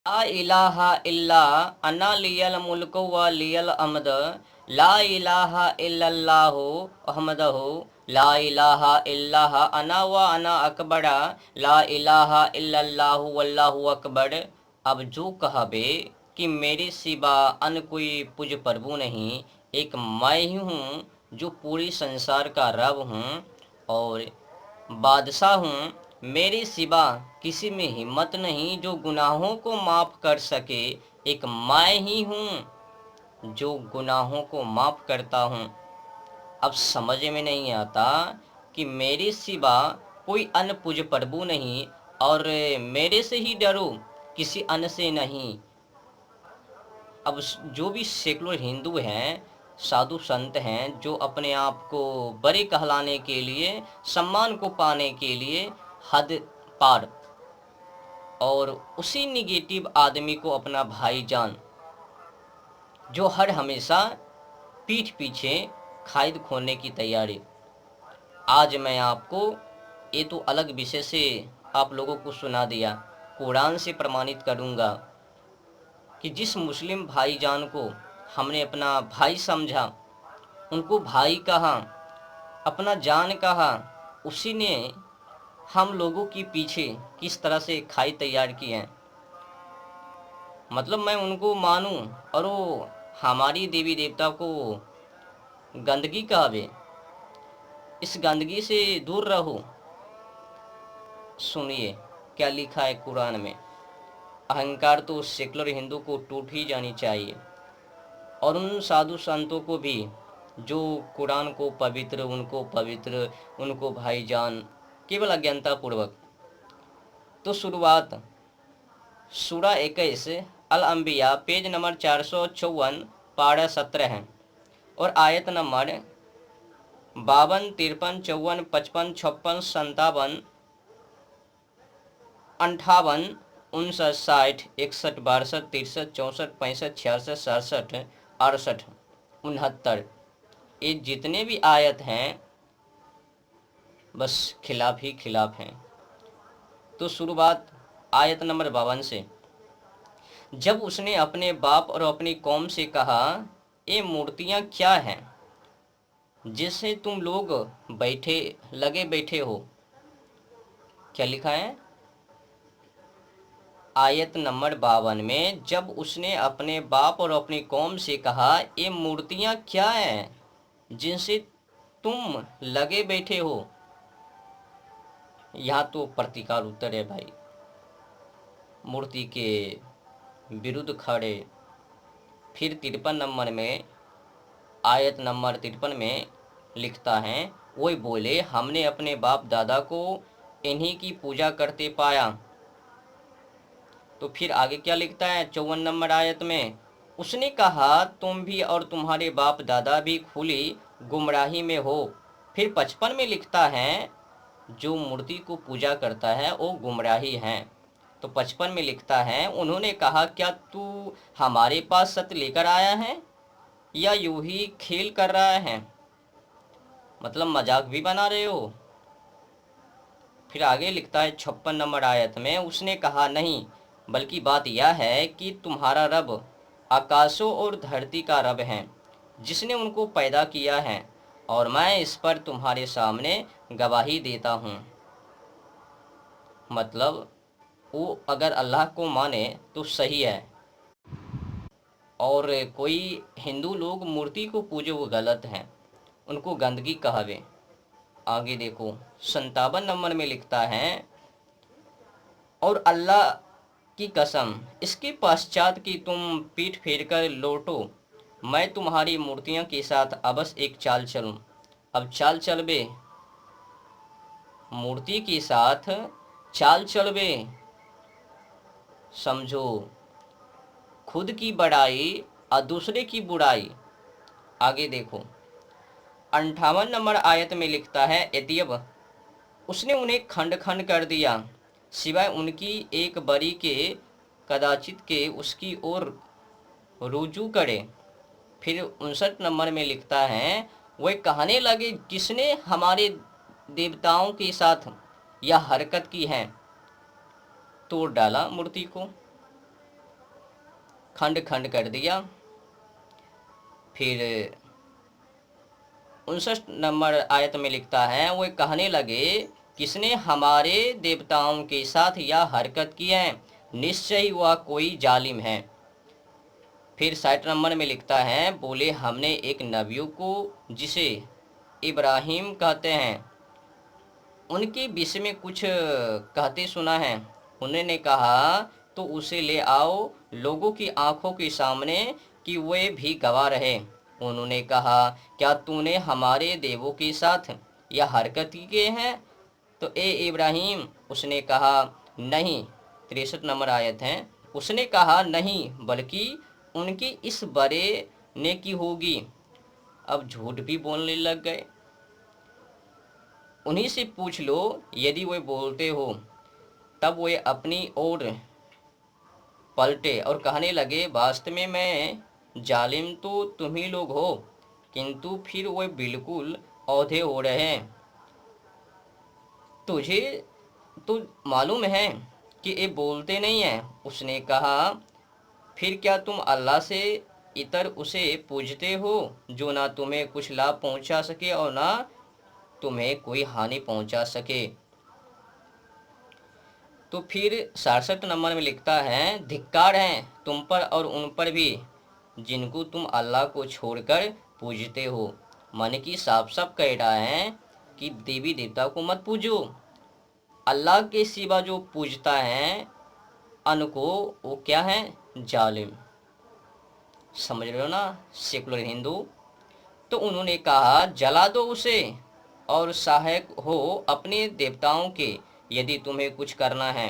ला इलाहा इल्ला अन्ना लियल मुल्क व लियल अमद ला इलाहा इल्लल्लाहु अहमदहु ला इलाहा इल्लाह अना व अना अकबरा ला इलाहा इल्लल्लाहु वल्लाहु अकबर। अब जो कहबे कि मेरे सिवा अन्य कोई पूज प्रभु नहीं, एक मैं ही हूँ जो पूरी संसार का रब हूँ और बादशाह हूँ। मेरे सिवा किसी में हिम्मत नहीं जो गुनाहों को माफ़ कर सके, एक मैं ही हूँ जो गुनाहों को माफ़ करता हूँ। अब समझ में नहीं आता कि मेरे सिवा कोई अन्य पूज्य प्रभु नहीं और मेरे से ही डरो, किसी अन्य से नहीं। अब जो भी सेकुलर हिंदू हैं, साधु संत हैं, जो अपने आप को बड़े कहलाने के लिए, सम्मान को पाने के लिए हद पार और उसी निगेटिव आदमी को अपना भाईजान, जो हर हमेशा पीठ पीछे खाइद खोने की तैयारी। आज मैं आपको ये तो अलग विषय से आप लोगों को सुना दिया, कुरान से प्रमाणित करूँगा कि जिस मुस्लिम भाईजान को हमने अपना भाई समझा, उनको भाई कहा, अपना जान कहा, उसी ने हम लोगों के पीछे किस तरह से खाई तैयार की है। मतलब मैं उनको मानूं और वो हमारी देवी देवता को गंदगी कहावे, इस गंदगी से दूर रहो। सुनिए क्या लिखा है कुरान में। अहंकार तो सेकुलर हिंदू को टूट ही जानी चाहिए और उन साधु संतों को भी जो कुरान को पवित्र, उनको पवित्र, उनको भाईजान केवल अज्ञानता पूर्वक। तो शुरुआत सूरा 21 अल अंबिया पेज नंबर 454 पारा 17 है और आयत नंबर 52, 53, 54, 55, 56, 57, 58, 59, 60, 61, 62, 63, 64, 65, 66, 67, 68, 69, ये जितने भी आयत हैं बस खिलाफ ही खिलाफ हैं। तो शुरुआत आयत नंबर 52 से। जब उसने अपने बाप और अपनी कौम से कहा, ये मूर्तियां क्या हैं जिससे तुम लोग लगे बैठे हो। क्या लिखा है आयत नंबर 52 में? जब उसने अपने बाप और अपनी कौम से कहा, ये मूर्तियां क्या हैं जिनसे तुम लगे बैठे हो। यहाँ तो प्रतिकार उत्तर है भाई, मूर्ति के विरुद्ध खड़े। फिर 53 नंबर में, आयत नंबर 53 में लिखता है, वही बोले, हमने अपने बाप दादा को इन्हीं की पूजा करते पाया। तो फिर आगे क्या लिखता है 54 नंबर आयत में? उसने कहा, तुम भी और तुम्हारे बाप दादा भी खुली गुमराही में हो। फिर 55 में लिखता है, जो मूर्ति को पूजा करता है वो गुमराही है। तो 55 में लिखता है, उन्होंने कहा, क्या तू हमारे पास सत्य लेकर आया है या यूं ही खेल कर रहा है, मतलब मजाक भी बना रहे हो। फिर आगे लिखता है 56 नंबर आयत में, उसने कहा, नहीं, बल्कि बात यह है कि तुम्हारा रब आकाशों और धरती का रब है, जिसने उनको पैदा किया है, और मैं इस पर तुम्हारे सामने गवाही देता हूँ। मतलब वो अगर अल्लाह को माने तो सही है, और कोई हिंदू लोग मूर्ति को पूजे वो गलत हैं, उनको गंदगी कहावे। आगे देखो 57 नंबर में लिखता है, और अल्लाह की कसम, इसके पश्चात कि तुम पीठ फेर कर लौटो, मैं तुम्हारी मूर्तियों के साथ अवश्य एक चाल चलूं। अब चाल चलबे, मूर्ति के साथ चाल चलबे, समझो खुद की बड़ाई और दूसरे की बुराई। आगे देखो 58 नंबर आयत में लिखता है, यद्यप उसने उन्हें खंड खंड कर दिया, सिवाय उनकी एक बरी के, कदाचित के उसकी ओर रुजू करे। फिर 59 नंबर में लिखता है, वे कहने लगे, किसने हमारे देवताओं के साथ यह हरकत की है, तोड़ डाला मूर्ति को। खंड खंड कर दिया। फिर 59 नंबर आयत में लिखता है, वो कहने लगे, किसने हमारे देवताओं के साथ यह हरकत की है, निश्चय ही वह कोई जालिम है। फिर 60 नंबर में लिखता है, बोले हमने एक नबियों को जिसे इब्राहिम कहते हैं उनके विषय में कुछ कहते सुना है। उन्होंने कहा तो उसे ले आओ लोगों की आंखों के सामने कि वे भी गवाह रहे। उन्होंने कहा, क्या तूने हमारे देवों के साथ यह हरकत की है? तो ए इब्राहिम, उसने कहा नहीं। 63 नंबर आयत है। उसने कहा नहीं, बल्कि उनकी इस बड़े ने की होगी। अब झूठ भी बोलने लग गए। उन्हीं से पूछ लो यदि वे बोलते हो। तब वे अपनी ओर पलटे और कहने लगे, वास्तव में मैं जालिम तो तुम ही लोग हो। किंतु फिर वे बिल्कुल औधे हो रहे हैं। तुझे तो मालूम है कि ये बोलते नहीं हैं। उसने कहा, फिर क्या तुम अल्लाह से इतर उसे पूजते हो जो ना तुम्हें कुछ लाभ पहुंचा सके और ना तुम्हें कोई हानि पहुंचा सके। तो फिर 67 नंबर में लिखता है, धिक्कार है तुम पर और उन पर भी जिनको तुम अल्लाह को छोड़कर पूजते हो। माने कि साफ साफ कह रहा है कि देवी देवता को मत पूजो। अल्लाह के सिवा जो पूजता है उनको, वो क्या है? जालिम। समझ रहे हो ना सेकुलर हिंदू। तो उन्होंने कहा, जला दो उसे और सहायक हो अपने देवताओं के यदि तुम्हें कुछ करना है।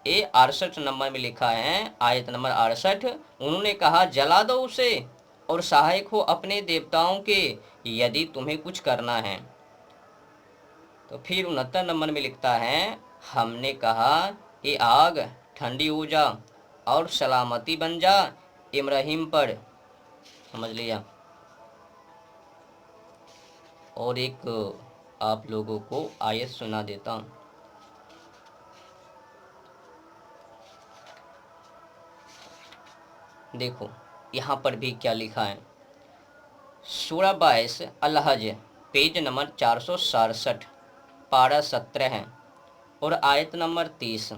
ये 68 नंबर में लिखा है, आयत नंबर 68। उन्होंने कहा, जला दो उसे और सहायक हो अपने देवताओं के यदि तुम्हें कुछ करना है। तो फिर 69 नंबर में लिखता है, हमने कहा, ये आग ठंडी हो जा और सलामती बन जा इब्राहिम पर। समझ लिया। और एक आप लोगों को आयत सुना देता हूँ। देखो यहाँ पर भी क्या लिखा है। सूरा 22 अल-हज पेज नंबर 467 पारा 17 है और आयत नंबर 30।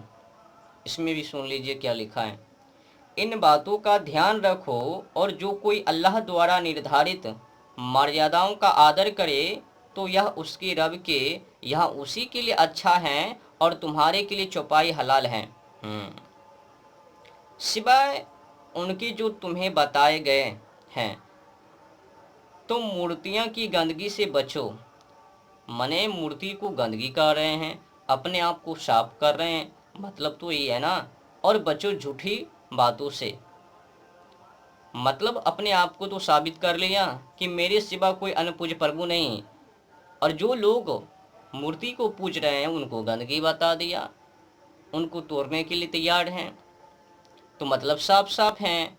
इसमें भी सुन लीजिए क्या लिखा है। इन बातों का ध्यान रखो और जो कोई अल्लाह द्वारा निर्धारित मर्यादाओं का आदर करे तो यह उसके रब के यहाँ उसी के लिए अच्छा है और तुम्हारे के लिए चौपाई हलाल है, सिवाय उनके जो तुम्हें बताए गए हैं। तो मूर्तियाँ की गंदगी से बचो। मने मूर्ति को गंदगी कर रहे हैं, अपने आप को साफ कर रहे हैं, मतलब तो ये है ना। और बचो झूठी बातों से, मतलब अपने आप को तो साबित कर लिया कि मेरे सिवा कोई अन्य पूज्य प्रभु नहीं। और जो लोग मूर्ति को पूज रहे हैं उनको गंदगी बता दिया, उनको तोड़ने के लिए तैयार हैं। तो मतलब साफ साफ है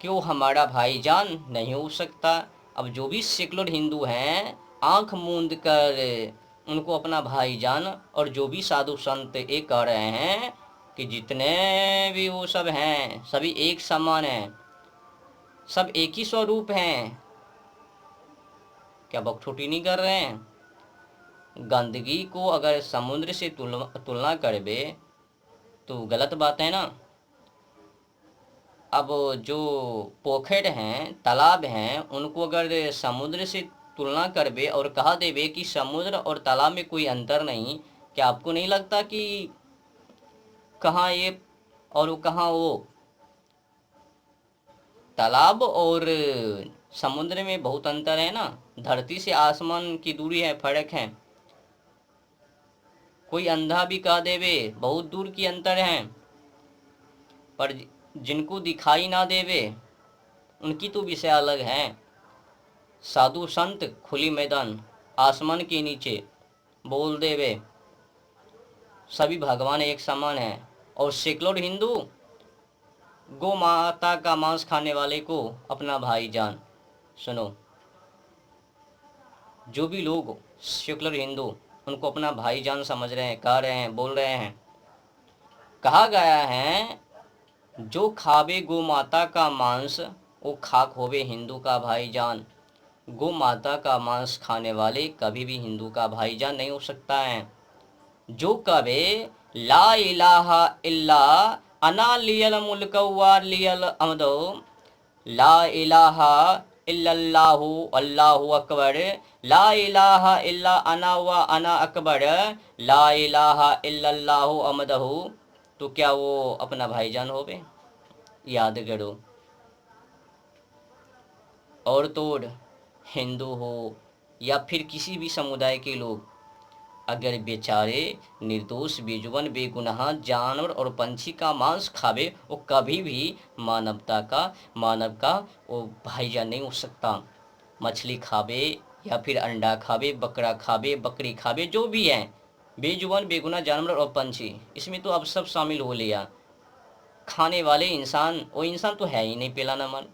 कि वो हमारा भाईजान नहीं हो सकता। अब जो भी सेकुलर हिंदू हैं, आंख मूंद कर उनको अपना भाईजान, और जो भी साधु संत ये कह रहे हैं कि जितने भी वो सब हैं सभी एक समान हैं, सब एक ही स्वरूप हैं, क्या बकछोटी नहीं कर रहे हैं? गंदगी को अगर समुद्र से तुलना करबे तो गलत बात है ना। अब जो पोखर हैं, तालाब हैं, उनको अगर समुद्र से तुलना करबे और कहा देबे कि समुद्र और तालाब में कोई अंतर नहीं, क्या आपको नहीं लगता कि कहाँ ये और कहाँ वो? तालाब और समुद्र में बहुत अंतर है ना। धरती से आसमान की दूरी है, फर्क है। कोई अंधा भी कह देवे बहुत दूर की अंतर है, पर जिनको दिखाई ना देवे उनकी तो विषय अलग है। साधु संत खुली मैदान आसमान के नीचे बोल देवे सभी भगवान एक समान है। और सेकुलर हिंदू गौ माता का मांस खाने वाले को अपना भाईजान। सुनो, जो भी लोग सेकुलर हिंदू उनको अपना भाईजान समझ रहे हैं, कह रहे हैं, बोल रहे हैं, कहा गया है जो खावे गो माता का मांस वो खाक होवे हिंदू का भाईजान। गो माता का मांस खाने वाले कभी भी हिंदू का भाईजान नहीं हो सकता है। जो कवे ला इलाहा इल्ला अना लियल मुल्क व लियल अमदो, ला इलाहा इल्लल्लाहु अल्लाहु अकबर, ला इलाहा इल्ला अना व अना अकबर, ला इलाहा इल्लल्लाहु अमदहु, तो क्या वो अपना भाईजान होवे? याद करो। और तोड़ हिंदू हो या फिर किसी भी समुदाय के लोग, अगर बेचारे निर्दोष बेजुबान बेगुनाह जानवर और पंछी का मांस खावे, वो कभी भी मानव का वो भाईजान नहीं हो सकता। मछली खावे या फिर अंडा खावे, बकरा खावे, बकरी खावे, जो भी है बेजुबान बेगुनाह जानवर और पंछी, इसमें तो अब सब शामिल हो लिया। खाने वाले इंसान वो इंसान तो है ही नहीं, पेला नमन।